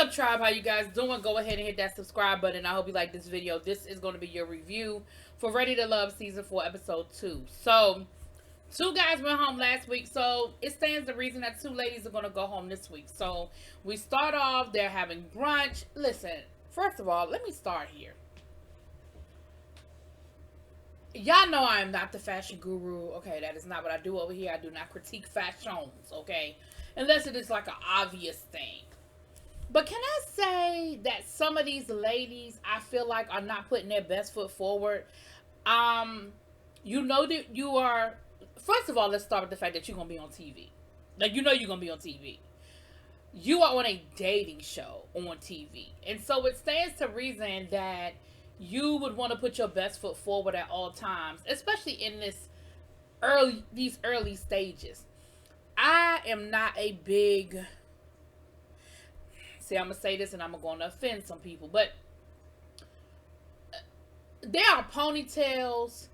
up, tribe? How you guys doing? Go ahead and hit that subscribe button. I hope you like this video. This is going to be your review for Ready to Love Season 4, Episode 2. So, two guys went home last week, so it stands to reason that two ladies are going to go home this week. So, we start off, they're having brunch. Listen, first of all, let me start here. Y'all know I am not the fashion guru. Okay, that is not what I do over here. I do not critique fashions, okay? Unless it is like an obvious thing. But can I say that some of these ladies, I feel like, are not putting their best foot forward? You know that you are... First of all, let's start with the fact that you're going to be on TV. Like, you know you're going to be on TV. You are on a dating show on TV. And so it stands to reason that you would want to put your best foot forward at all times, especially in these early stages. I am not a big... See, I'm going to say this and I'm going to offend some people, but there are ponytails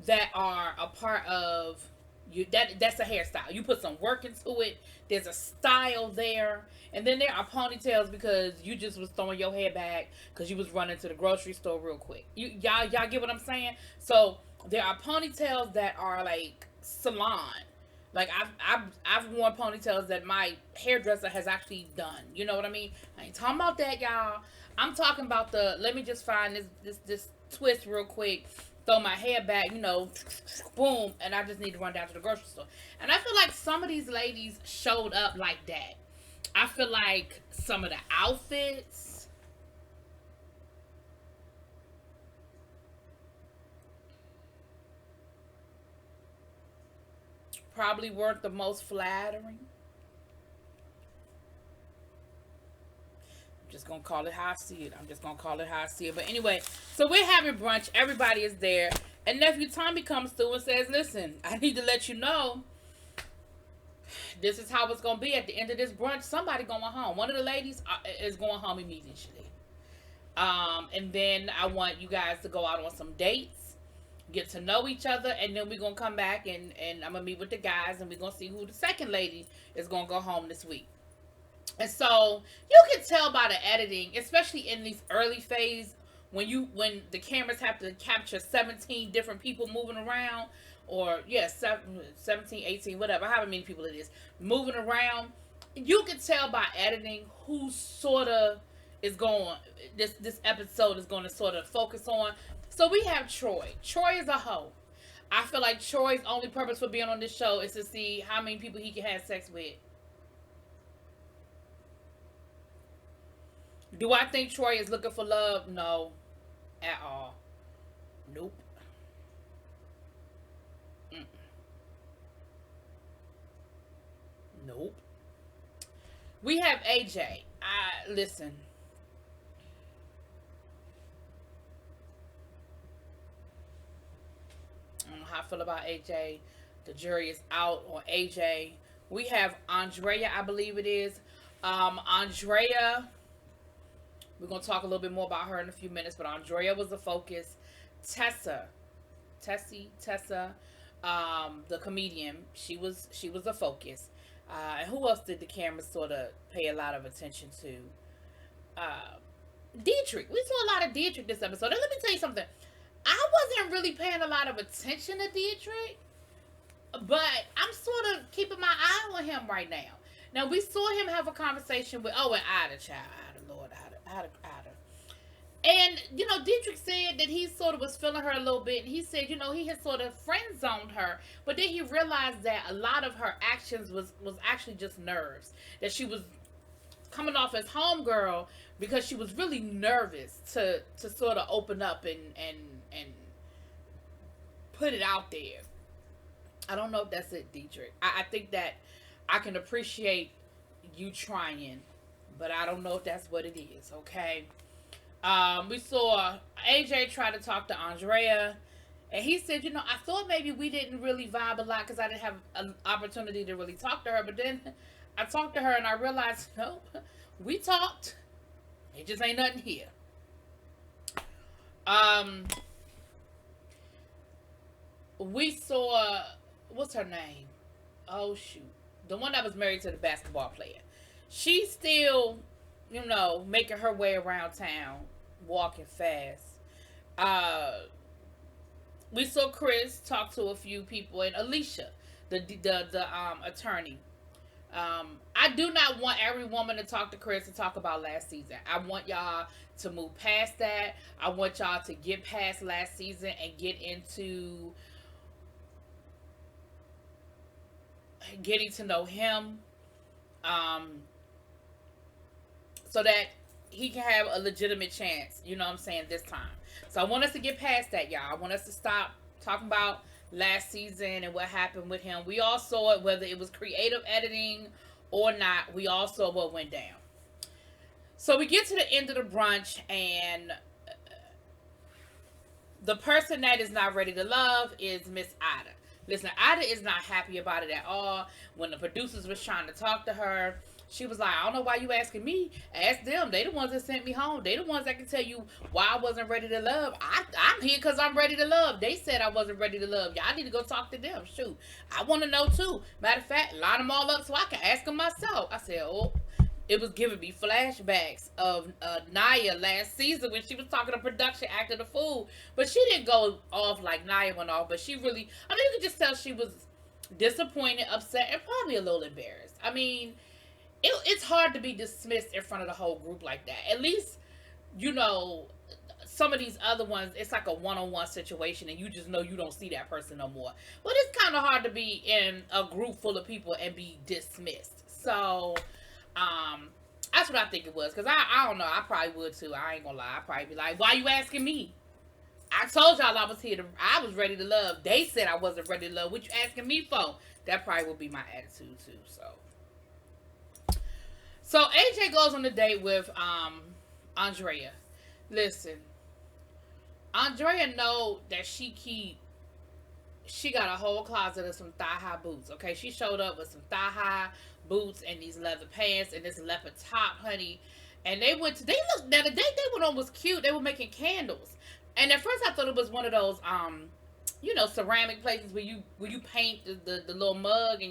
that are a part of you. That's a hairstyle. You put some work into it. There's a style there. And then there are ponytails because you just was throwing your hair back because you was running to the grocery store real quick. Y'all get what I'm saying? So there are ponytails that are like salon. Like I've worn ponytails that my hairdresser has actually done. You know what I mean? I ain't talking about that, y'all. I'm talking about the, let me just find this twist real quick, throw my hair back, you know, boom, and I just need to run down to the grocery store. And I feel like some of these ladies showed up like that. I feel like some of the outfits, probably weren't the most flattering. Just gonna call it how I see it. I'm just gonna call it how I see it. But anyway, so we're having brunch. Everybody is there. And nephew Tommy comes through and says, listen, I need to let you know this is how it's gonna be at the end of this brunch. Somebody going home. One of the ladies is going home immediately. And then I want you guys to go out on some dates, get to know each other, and then we're gonna come back and I'm gonna meet with the guys and we're gonna see who the second lady is gonna go home this week. And so you can tell by the editing, especially in these early phase, when the cameras have to capture 17 different people moving around, or 17, 18, whatever, however many people it is moving around, you can tell by editing who sort of is going, this episode is going to sort of focus on. So we have Troy. Troy is a hoe. I feel like Troy's only purpose for being on this show is to see how many people he can have sex with. Do I think Troy is looking for love? No. At all. Nope. Nope. We have AJ. Listen. I don't know how I feel about AJ. The jury is out on AJ. We have Andrea, I believe it is. Andrea... We're going to talk a little bit more about her in a few minutes, but Andrea was the focus. Tessa, the comedian, she was the focus. And who else did the camera sort of pay a lot of attention to? Dietrich. We saw a lot of Dietrich this episode. And let me tell you something. I wasn't really paying a lot of attention to Dietrich, but I'm sort of keeping my eye on him right now. Now, we saw him have a conversation with, and Ida, child. Ida, Lord, Ida. And, you know, Dietrich said that he sort of was feeling her a little bit. And he said, you know, he had sort of friend-zoned her. But then he realized that a lot of her actions was actually just nerves. That she was coming off as homegirl because she was really nervous to sort of open up and put it out there. I don't know if that's it, Dietrich. I think that I can appreciate you trying, but I don't know if that's what it is, okay? We saw AJ try to talk to Andrea, and he said, you know, I thought maybe we didn't really vibe a lot because I didn't have an opportunity to really talk to her, but then I talked to her and I realized, nope, we talked. It just ain't nothing here. We saw, what's her name? Oh, shoot. The one that was married to the basketball player. She's still making her way around town, walking fast. Uh, we saw Chris talk to a few people, and Alicia, the attorney. I do not want every woman to talk to Chris to talk about last season. I want y'all to move past that. I want y'all to get past last season and get into getting to know him, um, so that he can have a legitimate chance. You know what I'm saying, this time. So I want us to get past that, y'all. I want us to stop talking about last season and what happened with him. We all saw it, whether it was creative editing or not. We all saw what went down. So we get to the end of the brunch, and the person that is not ready to love is Miss Ida. Listen, Ida is not happy about it at all. When the producers was trying to talk to her, she was like, I don't know why you asking me. Ask them. They the ones that sent me home. They the ones that can tell you why I wasn't ready to love. I'm here because I'm ready to love. They said I wasn't ready to love. Y'all need to go talk to them. Shoot. I want to know too. Matter of fact, line them all up so I can ask them myself. I said, oh. It was giving me flashbacks of Naya last season when she was talking to production acting the fool. But she didn't go off like Naya went off. But she really, I mean, you could just tell she was disappointed, upset, and probably a little embarrassed. I mean, it's hard to be dismissed in front of the whole group like that. At least, some of these other ones, it's like a one-on-one situation and you just know you don't see that person no more. But it's kind of hard to be in a group full of people and be dismissed. So, that's what I think it was. Because I don't know. I probably would too. I ain't gonna lie. I'd probably be like, why you asking me? I told y'all I was ready to love. They said I wasn't ready to love. What you asking me for? That probably would be my attitude too. So AJ goes on a date with Andrea. Listen, Andrea know that she got a whole closet of some thigh-high boots, okay? She showed up with some thigh-high boots and these leather pants and this leopard top, honey. And now the date they went on was cute. They were making candles. And at first I thought it was one of those, ceramic places where you paint the little mug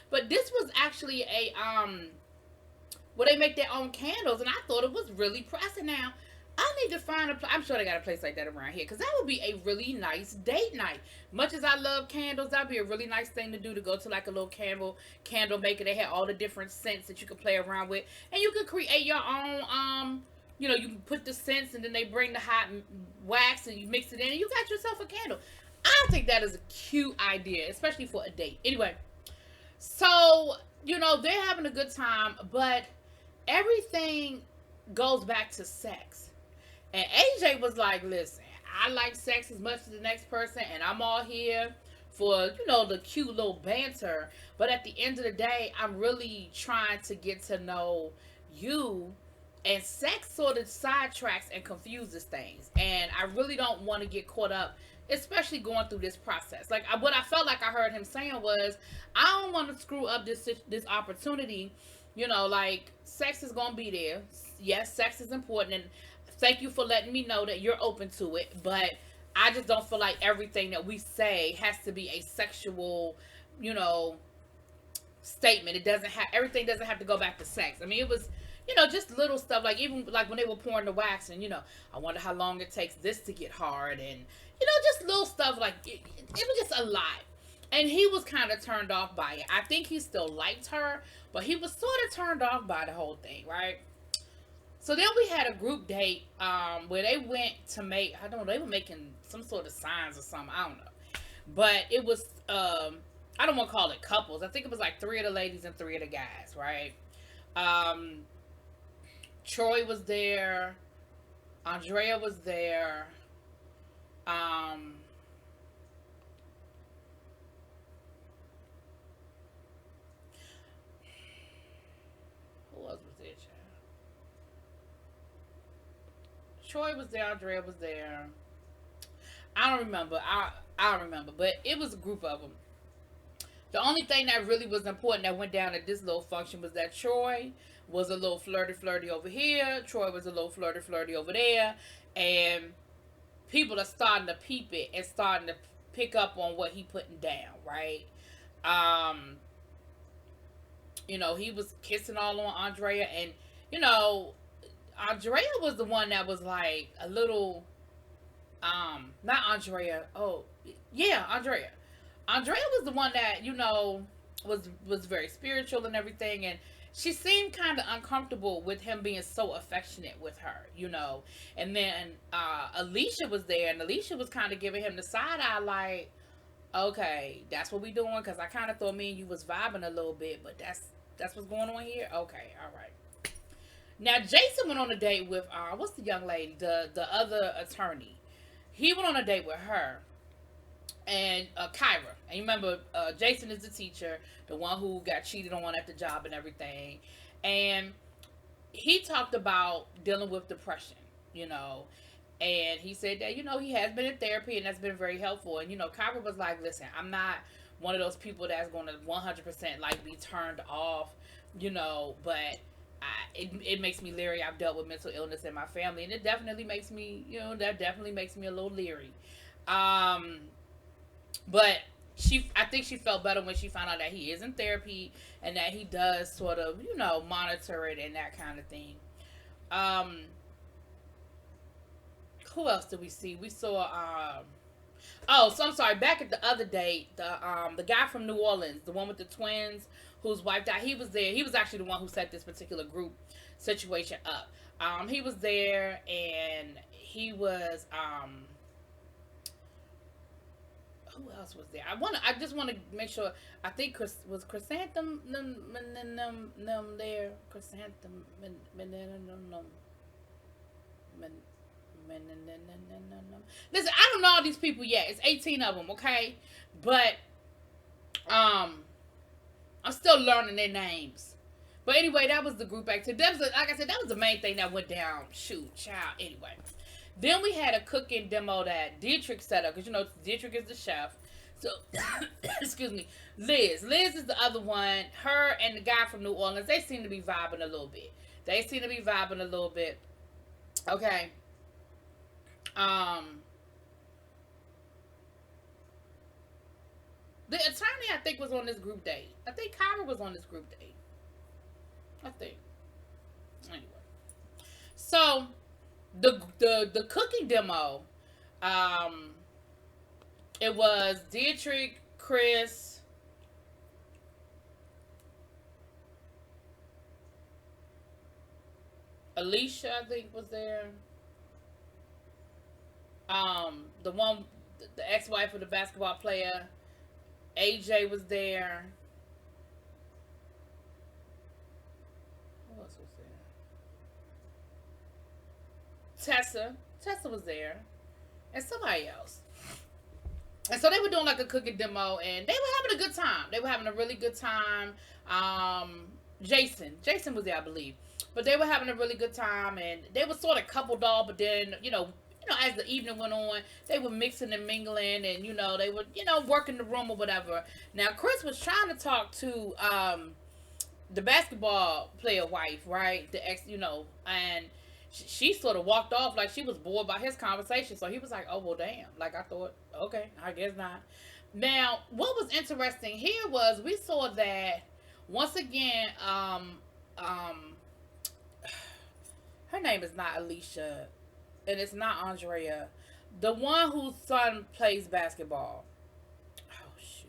but this was actually where they make their own candles, and I thought it was really pressing. Now, I need to find I'm sure they got a place like that around here, because that would be a really nice date night. Much as I love candles, that'd be a really nice thing to do, to go to like a little candle maker. They had all the different scents that you could play around with, and you could create your own, you can put the scents, and then they bring the hot wax, and you mix it in, and you got yourself a candle. I think that is a cute idea, especially for a date. Anyway, so, they're having a good time, but everything goes back to sex. And AJ was like, listen, I like sex as much as the next person, and I'm all here for, the cute little banter. But at the end of the day, I'm really trying to get to know you. And sex sort of sidetracks and confuses things. And I really don't want to get caught up, especially going through this process. Like, what I felt like I heard him saying was, I don't want to screw up this opportunity. Like, sex is going to be there. Yes, sex is important. And thank you for letting me know that you're open to it. But I just don't feel like everything that we say has to be a sexual, statement. Everything doesn't have to go back to sex. I mean, it was, just little stuff. Like, even like when they were pouring the wax, and, I wonder how long it takes this to get hard. And, just little stuff like, it was just a lot. And he was kind of turned off by it. I think he still liked her, but he was sort of turned off by the whole thing, right? So then we had a group date where they went to make, I don't know, they were making some sort of signs or something, I don't know. But it was, I don't want to call it couples. I think it was like 3 of the ladies and 3 of the guys, right? Troy was there. Andrea was there. Who else was there, child? Troy was there. Andrea was there. I don't remember. I don't remember. But it was a group of them. The only thing that really was important that went down at this little function was that Troy was a little flirty over here. Troy was a little flirty over there. And people are starting to peep it and starting to pick up on what he putting down, right? He was kissing all on Andrea, and Andrea was the one that was like a little, not Andrea. Oh, yeah, Andrea. Andrea was the one that was very spiritual and everything, and she seemed kind of uncomfortable with him being so affectionate with her. And then Alicia was there, and Alicia was kind of giving him the side eye, like, okay, that's what we doing, because I kind of thought me and you was vibing a little bit, but that's what's going on here. Okay, all right. Now Jason went on a date with what's the young lady, the other attorney. He went on a date with her and Kyra. And you remember, Jason is the teacher, the one who got cheated on at the job and everything. And he talked about dealing with depression, you know. And he said that, he has been in therapy and that's been very helpful. And, Kyra was like, listen, I'm not one of those people that's going to 100% like be turned off, but it makes me leery. I've dealt with mental illness in my family, and it definitely makes me, that definitely makes me a little leery. But I think she felt better when she found out that he is in therapy and that he does sort of, monitor it and that kind of thing. Who else did we see? We saw, so I'm sorry. Back at the other date, the guy from New Orleans, the one with the twins, whose wife died, he was there. He was actually the one who set this particular group situation up. He was there, and he was, who else was there? I just want to make sure. I think was Chrysanthemum there. Chrysanthemum. Listen, I don't know all these people yet. It's 18 of them, okay? But I'm still learning their names. But anyway, that was the group activity. Like I said, that was the main thing that went down. Shoot, child. Anyway. Then we had a cooking demo that Dietrich set up. Because, Dietrich is the chef. So, excuse me. Liz is the other one. Her and the guy from New Orleans, they seem to be vibing a little bit. Okay. The attorney, I think, was on this group date. I think Kyra was on this group date. I think. Anyway. So, the cooking demo, it was Dietrich, Chris, Alicia, I think, was there. The one, the ex-wife of the basketball player, AJ was there. Who else was there? Tessa was there. And somebody else. And so they were doing like a cooking demo, and they were having a good time. They were having a really good time. Jason was there, I believe. But they were having a really good time, and they were sort of coupled off, but then, as the evening went on, they were mixing and mingling, and, they were, working the room or whatever. Now, Chris was trying to talk to the basketball player wife, right? The ex, and she sort of walked off like she was bored by his conversation. So he was like, oh, well, damn. Like, I thought, okay, I guess not. Now, what was interesting here was we saw that, once again, her name is not Alicia, and it's not Andrea. The one whose son plays basketball. Oh, shoot.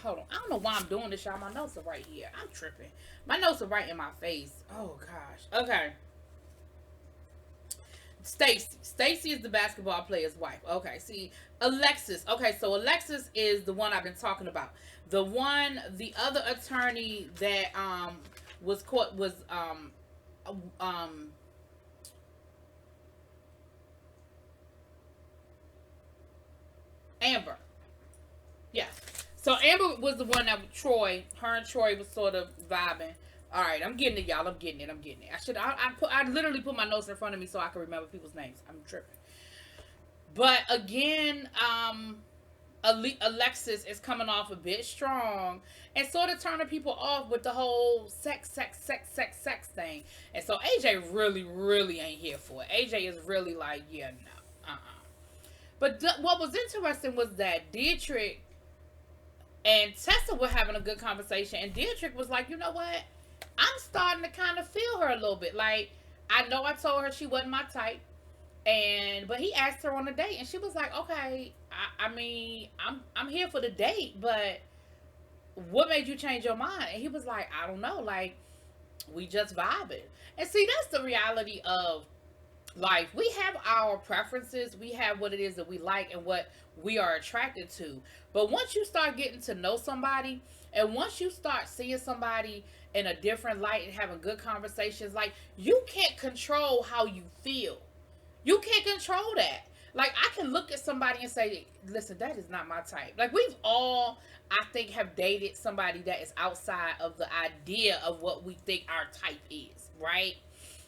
Hold on. I don't know why I'm doing this, y'all. My notes are right here. I'm tripping. My notes are right in my face. Oh, gosh. Okay. Stacy is the basketball player's wife. Okay, see, Alexis. Okay, so Alexis is the one I've been talking about. The other attorney that was caught was Amber. Yeah. So Amber was the one that Troy, her and Troy was sort of vibing. All right, I'm getting it, y'all. I'm getting it. I literally put my notes in front of me so I can remember people's names. I'm tripping. But again, Alexis is coming off a bit strong and sort of turning people off with the whole sex thing. And so AJ really ain't here for it. AJ is really like, yeah, no, But what was interesting was that Dietrich and Tessa were having a good conversation, and Dietrich was like, you know what? I'm starting to kind of feel her a little bit. Like, I know I told her she wasn't my type, and but he asked her on a date, and she was like, "Okay, I mean, I'm here for the date, but what made you change your mind?" And he was like, "I don't know, like we just vibing." And see, that's the reality of life. We have our preferences, we have what it is that we like and what we are attracted to. But once you start getting to know somebody, and once you start seeing somebody in a different light and having good conversations, like, you can't control how you feel. You can't control that. Like, I can look at somebody and say, listen, that is not my type. Like, we've all, I think, have dated somebody that is outside of the idea of what we think our type is, right?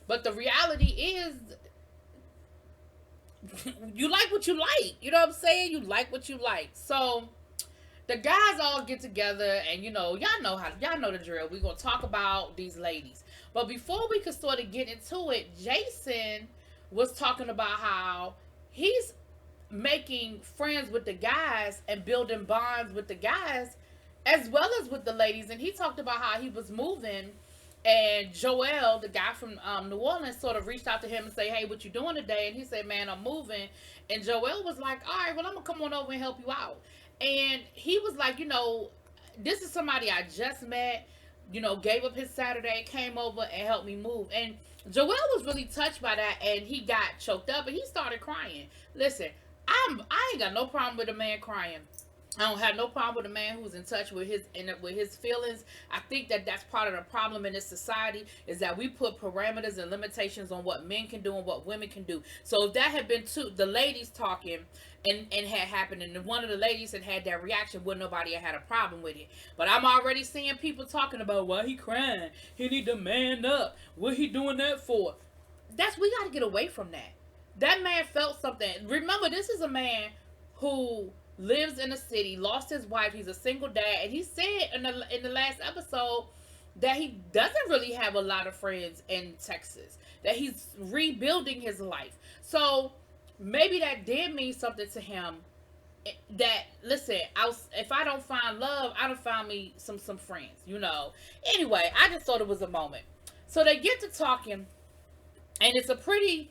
But the reality is, you like what you like. You know what I'm saying? You like what you like. So the guys all get together, and y'all know the drill. We're gonna talk about these ladies. But before we could sort of get into it, Jason was talking about how he's making friends with the guys and building bonds with the guys as well as with the ladies. And he talked about how he was moving, and Joel, the guy from New Orleans, sort of reached out to him and say, "Hey, what you doing today?" And he said, "Man, I'm moving." And Joel was like, "All right, well, I'm gonna come on over and help you out." And he was like, "This is somebody I just met. Gave up his Saturday, came over and helped me move." And Joel was really touched by that, and he got choked up and he started crying. Listen, I ain't got no problem with a man crying. I don't have no problem with a man who's in touch with his feelings. I think that that's part of the problem in this society, is that we put parameters and limitations on what men can do and what women can do. So if that had been the ladies talking, and had happened, and one of the ladies had that reaction, wouldn't nobody have had a problem with it. But I'm already seeing people talking about, why he crying? He need to man up. What he doing that for? We got to get away from that. That man felt something. Remember, this is a man who lives in a city, lost his wife. He's a single dad, and he said in the last episode that he doesn't really have a lot of friends in Texas. That he's rebuilding his life. So maybe that did mean something to him. That, listen, if I don't find love, I don't find me some friends. Anyway, I just thought it was a moment. So they get to talking, and it's a pretty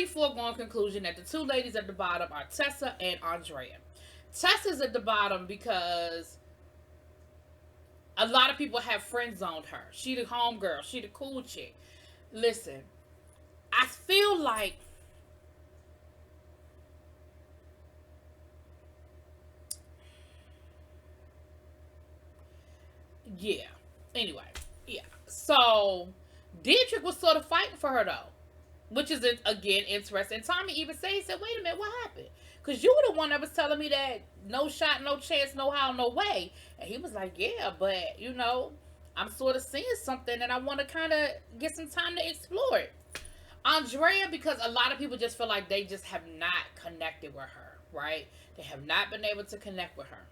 foregone conclusion that the two ladies at the bottom are Tessa and Andrea. Tessa's at the bottom because a lot of people have friend zoned her. She the homegirl. She the cool chick. Listen, I feel like yeah. Anyway, yeah. So Dietrich was sort of fighting for her though, which is again interesting. Tommy even said, he said, "Wait a minute, what happened? Because you were the one that was telling me that no shot, no chance, no how, no way." And he was like, "Yeah, but I'm sort of seeing something, and I want to kind of get some time to explore it." Andrea, because a lot of people just feel like they just have not connected with her, right? They have not been able to connect with her.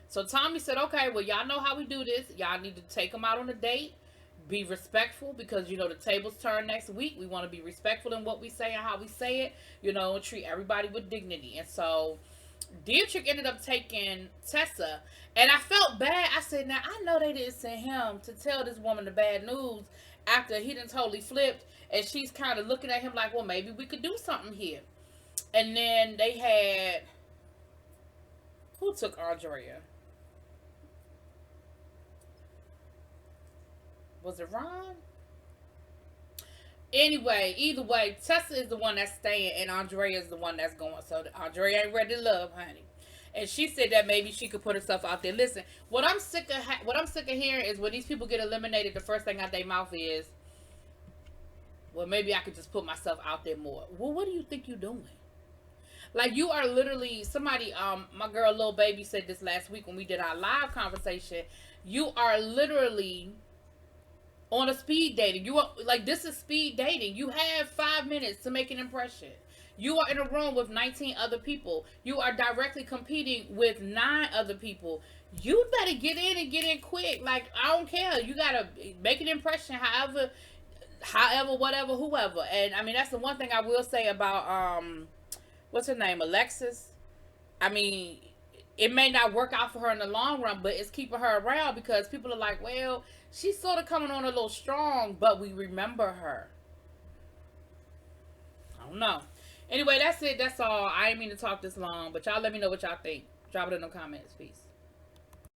So Tommy said, "Okay, well, y'all know how we do this. Y'all need to take them out on a date. Be respectful, because the tables turn next week. We want to be respectful in what we say and how we say it, and treat everybody with dignity." And so Dietrich ended up taking Tessa, and I felt bad. I said, now I know they didn't send him to tell this woman the bad news after he done totally flipped, and she's kind of looking at him like, well, maybe we could do something here. And then they had, who took Andrea? Was it Ron? Anyway, either way, Tessa is the one that's staying, and Andrea is the one that's going. So Andrea ain't ready to love, honey. And she said that maybe she could put herself out there. Listen, what I'm sick of hearing is when these people get eliminated, the first thing out their mouth is, well, maybe I could just put myself out there more. Well, what do you think you're doing? Like, you are literally somebody. My girl, Lil Baby, said this last week when we did our live conversation. You are literally on a speed dating. You are like, this is speed dating. You have 5 minutes to make an impression. You are in a room with 19 other people. You are directly competing with 9 other people. You better get in and get in quick. Like, I don't care. You gotta make an impression, however, whatever, whoever. And I mean, that's the one thing I will say about what's her name, Alexis. I mean, it may not work out for her in the long run, but it's keeping her around because people are like, well, she's sort of coming on a little strong, but we remember her. I don't know. Anyway, that's it. That's all. I didn't mean to talk this long, but y'all let me know what y'all think. Drop it in the comments. Peace.